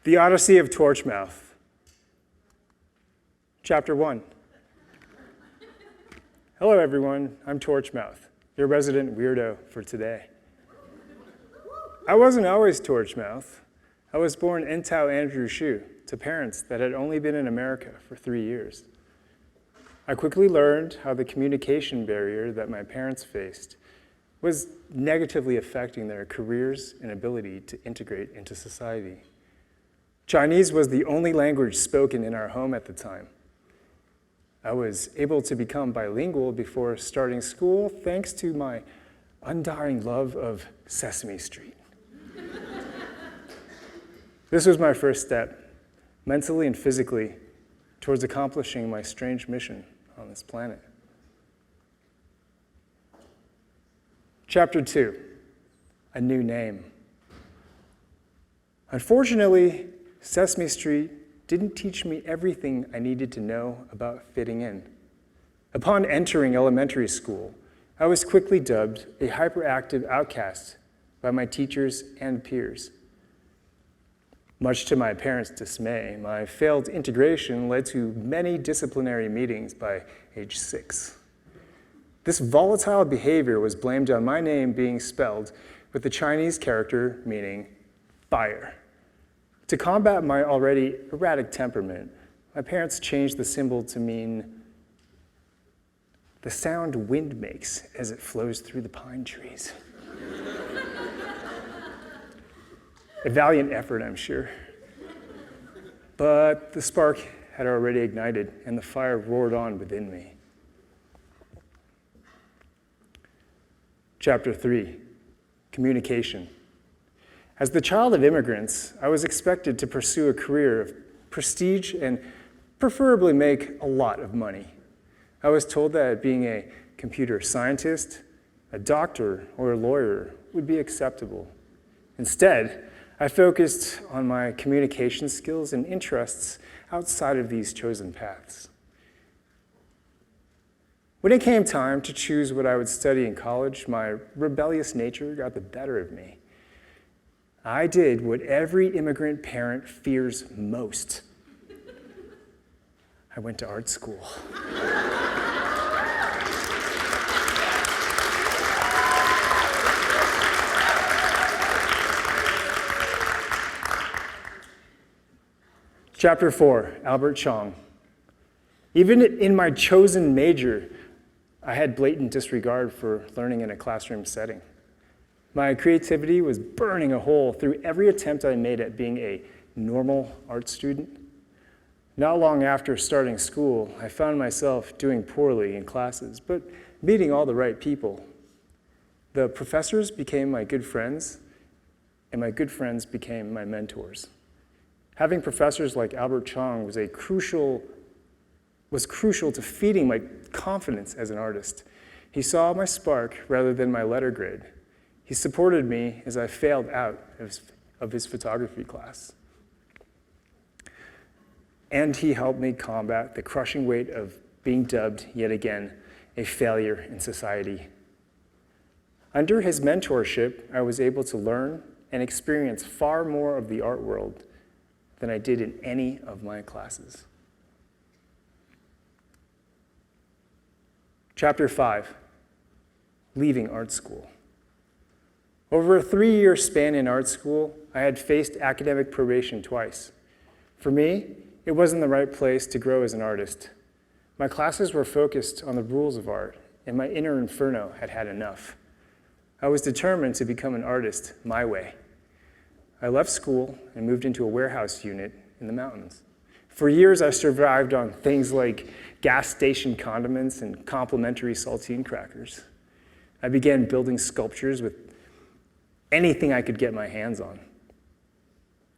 The Odyssey of Torchmouth. Chapter 1. Hello, everyone. I'm Torchmouth, your resident weirdo for today. I wasn't always Torchmouth. I was born Entao and Drew Hsu to parents that had only been in America for 3 years. I quickly learned how the communication barrier that my parents faced was negatively affecting their careers and ability to integrate into society. Chinese was the only language spoken in our home at the time. I was able to become bilingual before starting school thanks to my undying love of Sesame Street. This was my first step, mentally and physically, towards accomplishing my strange mission on this planet. Chapter 2, a new name. Unfortunately, Sesame Street didn't teach me everything I needed to know about fitting in. Upon entering elementary school, I was quickly dubbed a hyperactive outcast by my teachers and peers. Much to my parents' dismay, my failed integration led to many disciplinary meetings by age 6. This volatile behavior was blamed on my name being spelled with the Chinese character meaning fire. To combat my already erratic temperament, my parents changed the symbol to mean the sound wind makes as it flows through the pine trees. A valiant effort, I'm sure. But the spark had already ignited, and the fire roared on within me. Chapter 3, communication. As the child of immigrants, I was expected to pursue a career of prestige and preferably make a lot of money. I was told that being a computer scientist, a doctor, or a lawyer would be acceptable. Instead, I focused on my communication skills and interests outside of these chosen paths. When it came time to choose what I would study in college, my rebellious nature got the better of me. I did what every immigrant parent fears most. I went to art school. Chapter 4, Albert Chong. Even in my chosen major, I had blatant disregard for learning in a classroom setting. My creativity was burning a hole through every attempt I made at being a normal art student. Not long after starting school, I found myself doing poorly in classes, but meeting all the right people. The professors became my good friends, and my good friends became my mentors. Having professors like Albert Chong was crucial to feeding my confidence as an artist. He saw my spark rather than my letter grade. He supported me as I failed out of his photography class. And he helped me combat the crushing weight of being dubbed, yet again, a failure in society. Under his mentorship, I was able to learn and experience far more of the art world than I did in any of my classes. Chapter 5, leaving art school. Over a 3-year span in art school, I had faced academic probation twice. For me, it wasn't the right place to grow as an artist. My classes were focused on the rules of art, and my inner inferno had had enough. I was determined to become an artist my way. I left school and moved into a warehouse unit in the mountains. For years, I survived on things like gas station condiments and complimentary saltine crackers. I began building sculptures with anything I could get my hands on.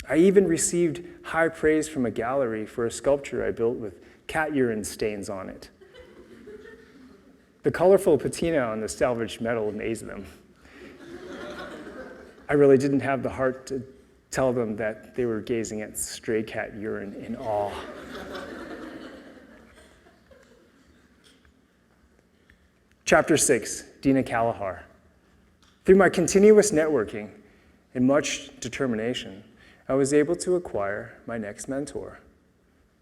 I even received high praise from a gallery for a sculpture I built with cat urine stains on it. The colorful patina on the salvaged metal amazed them. I really didn't have the heart to tell them that they were gazing at stray cat urine in awe. Chapter 6, Dina Kalahar. Through my continuous networking and much determination, I was able to acquire my next mentor.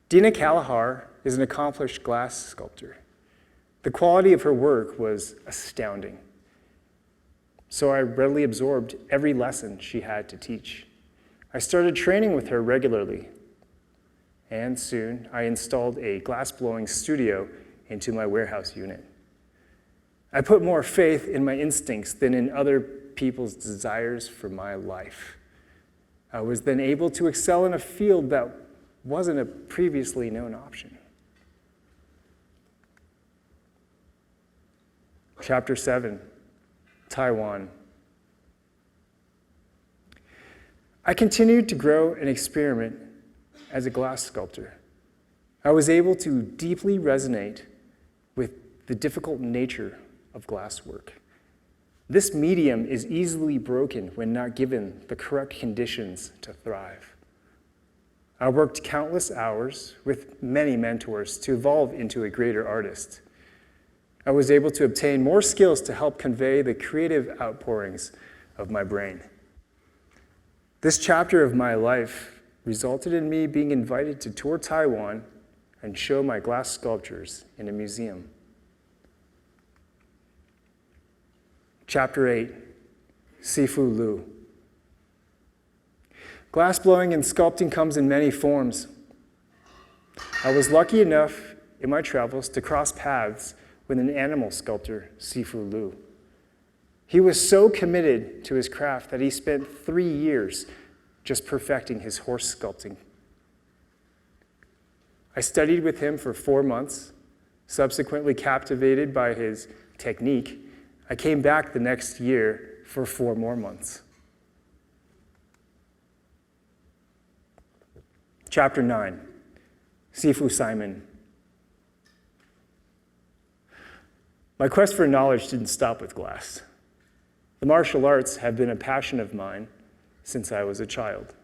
Dina Kalahar is an accomplished glass sculptor. The quality of her work was astounding. So I readily absorbed every lesson she had to teach. I started training with her regularly, and soon I installed a glass-blowing studio into my warehouse unit. I put more faith in my instincts than in other people's desires for my life. I was then able to excel in a field that wasn't a previously known option. Chapter 7, Taiwan. I continued to grow and experiment as a glass sculptor. I was able to deeply resonate with the difficult nature of glass work. This medium is easily broken when not given the correct conditions to thrive. I worked countless hours with many mentors to evolve into a greater artist. I was able to obtain more skills to help convey the creative outpourings of my brain. This chapter of my life resulted in me being invited to tour Taiwan and show my glass sculptures in a museum. Chapter 8, Sifu Liu. Glass blowing and sculpting comes in many forms. I was lucky enough in my travels to cross paths with an animal sculptor, Sifu Liu. He was so committed to his craft that he spent 3 years just perfecting his horse sculpting. I studied with him for 4 months, subsequently captivated by his technique. I came back the next year for 4 more months. Chapter 9, Sifu Simon. My quest for knowledge didn't stop with glass. The martial arts have been a passion of mine since I was a child.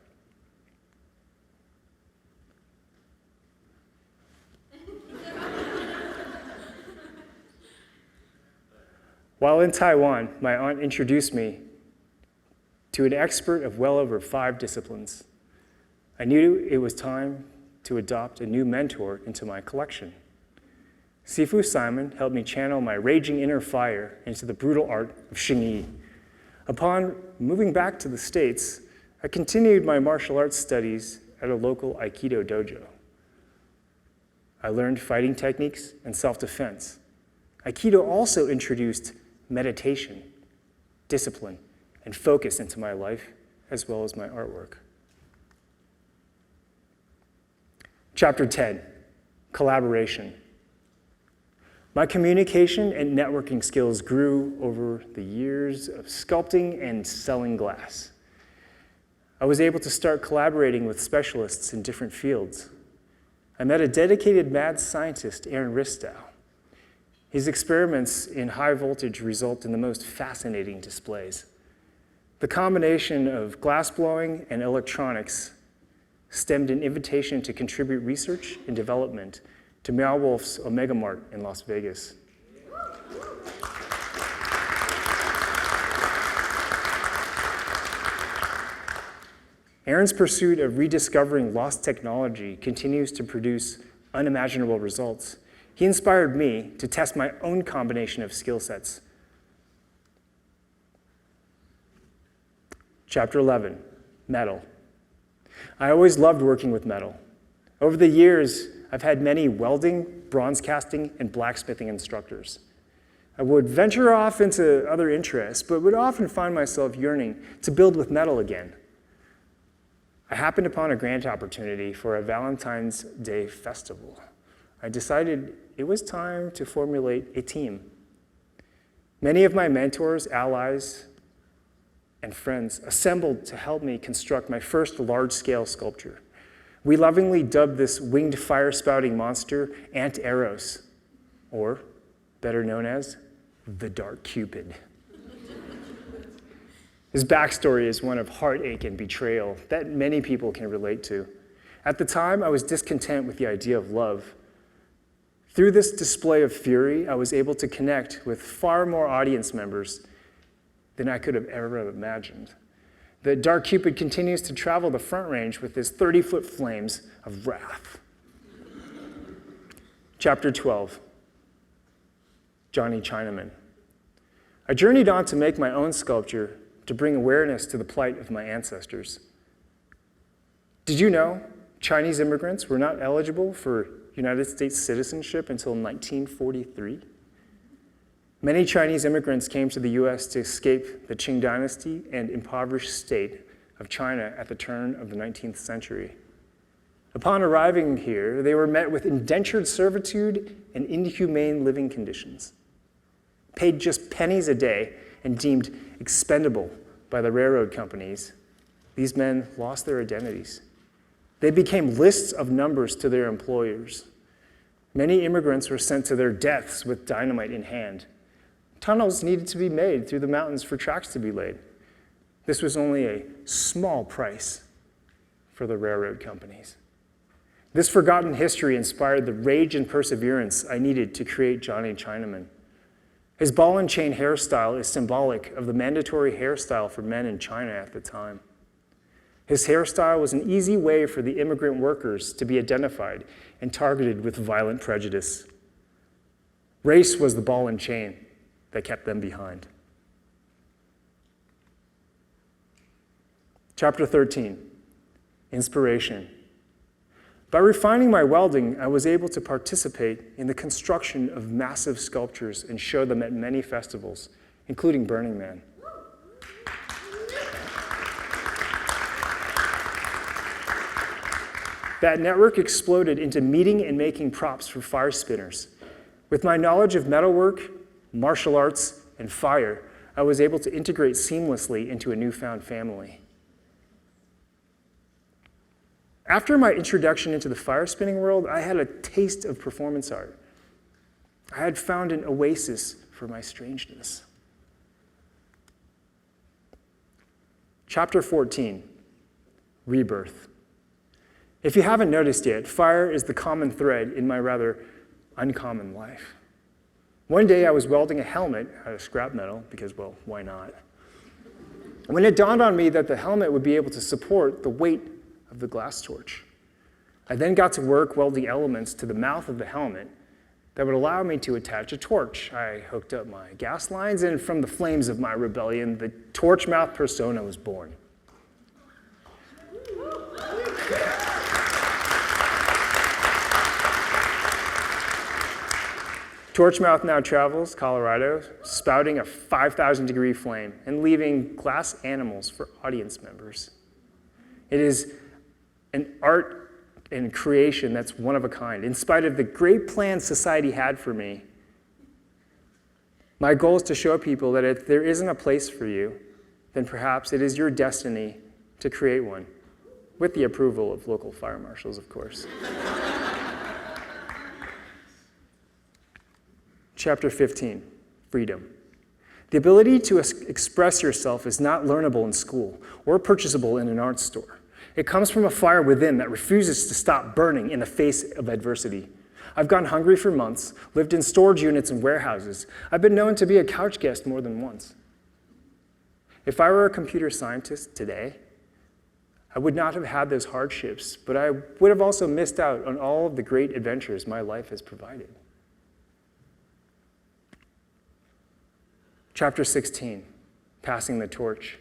While in Taiwan, my aunt introduced me to an expert of well over 5 disciplines. I knew it was time to adopt a new mentor into my collection. Sifu Simon helped me channel my raging inner fire into the brutal art of Xingyi. Upon moving back to the States, I continued my martial arts studies at a local Aikido dojo. I learned fighting techniques and self-defense. Aikido also introduced meditation, discipline, and focus into my life, as well as my artwork. Chapter 10, Collaboration. My communication and networking skills grew over the years of sculpting and selling glass. I was able to start collaborating with specialists in different fields. I met a dedicated mad scientist, Aaron Ristow. His experiments in high voltage result in the most fascinating displays. The combination of glass blowing and electronics stemmed an invitation to contribute research and development to Meow Wolf's Omega Mart in Las Vegas. Aaron's pursuit of rediscovering lost technology continues to produce unimaginable results. He inspired me to test my own combination of skill sets. Chapter 11, Metal. I always loved working with metal. Over the years, I've had many welding, bronze casting, and blacksmithing instructors. I would venture off into other interests, but would often find myself yearning to build with metal again. I happened upon a grant opportunity for a Valentine's Day festival. I decided it was time to formulate a team. Many of my mentors, allies, and friends assembled to help me construct my first large-scale sculpture. We lovingly dubbed this winged fire-spouting monster Ant Eros, or better known as the Dark Cupid. His backstory is one of heartache and betrayal that many people can relate to. At the time, I was discontent with the idea of love. Through this display of fury, I was able to connect with far more audience members than I could have ever imagined. The dark Cupid continues to travel the Front Range with his 30-foot flames of wrath. Chapter 12, Johnny Chinaman. I journeyed on to make my own sculpture to bring awareness to the plight of my ancestors. Did you know Chinese immigrants were not eligible for United States citizenship until 1943? Many Chinese immigrants came to the U.S. to escape the Qing dynasty and impoverished state of China at the turn of the 19th century. Upon arriving here, they were met with indentured servitude and inhumane living conditions. Paid just pennies a day and deemed expendable by the railroad companies, these men lost their identities. They became lists of numbers to their employers. Many immigrants were sent to their deaths with dynamite in hand. Tunnels needed to be made through the mountains for tracks to be laid. This was only a small price for the railroad companies. This forgotten history inspired the rage and perseverance I needed to create Johnny Chinaman. His ball and chain hairstyle is symbolic of the mandatory hairstyle for men in China at the time. His hairstyle was an easy way for the immigrant workers to be identified and targeted with violent prejudice. Race was the ball and chain that kept them behind. Chapter 13, Inspiration. By refining my welding, I was able to participate in the construction of massive sculptures and show them at many festivals, including Burning Man. That network exploded into meeting and making props for fire spinners. With my knowledge of metalwork, martial arts, and fire, I was able to integrate seamlessly into a newfound family. After my introduction into the fire spinning world, I had a taste of performance art. I had found an oasis for my strangeness. Chapter 14, Rebirth. If you haven't noticed yet, fire is the common thread in my rather uncommon life. One day I was welding a helmet out of scrap metal because, well, why not? When it dawned on me that the helmet would be able to support the weight of the glass torch. I then got to work welding elements to the mouth of the helmet that would allow me to attach a torch. I hooked up my gas lines, and from the flames of my rebellion, the torch mouth persona was born. Torchmouth now travels Colorado, spouting a 5,000-degree flame and leaving glass animals for audience members. It is an art and creation that's one of a kind. In spite of the great plans society had for me, my goal is to show people that if there isn't a place for you, then perhaps it is your destiny to create one, with the approval of local fire marshals, of course. Chapter 15, Freedom. The ability to express yourself is not learnable in school or purchasable in an art store. It comes from a fire within that refuses to stop burning in the face of adversity. I've gone hungry for months, lived in storage units and warehouses. I've been known to be a couch guest more than once. If I were a computer scientist today, I would not have had those hardships, but I would have also missed out on all of the great adventures my life has provided. Chapter 16, Passing the Torch.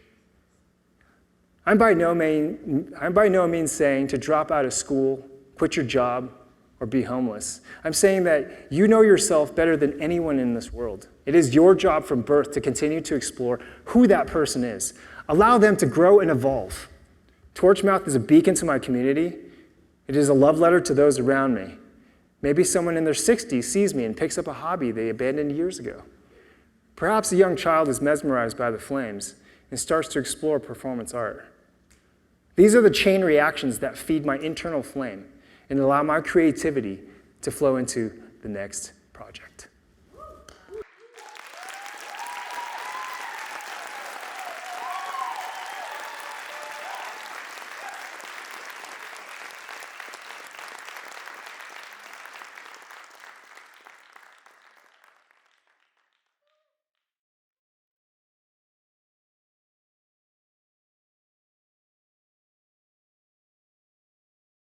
I'm by no means saying to drop out of school, quit your job, or be homeless. I'm saying that you know yourself better than anyone in this world. It is your job from birth to continue to explore who that person is. Allow them to grow and evolve. Torchmouth is a beacon to my community. It is a love letter to those around me. Maybe someone in their 60s sees me and picks up a hobby they abandoned years ago. Perhaps a young child is mesmerized by the flames and starts to explore performance art. These are the chain reactions that feed my internal flame and allow my creativity to flow into the next project.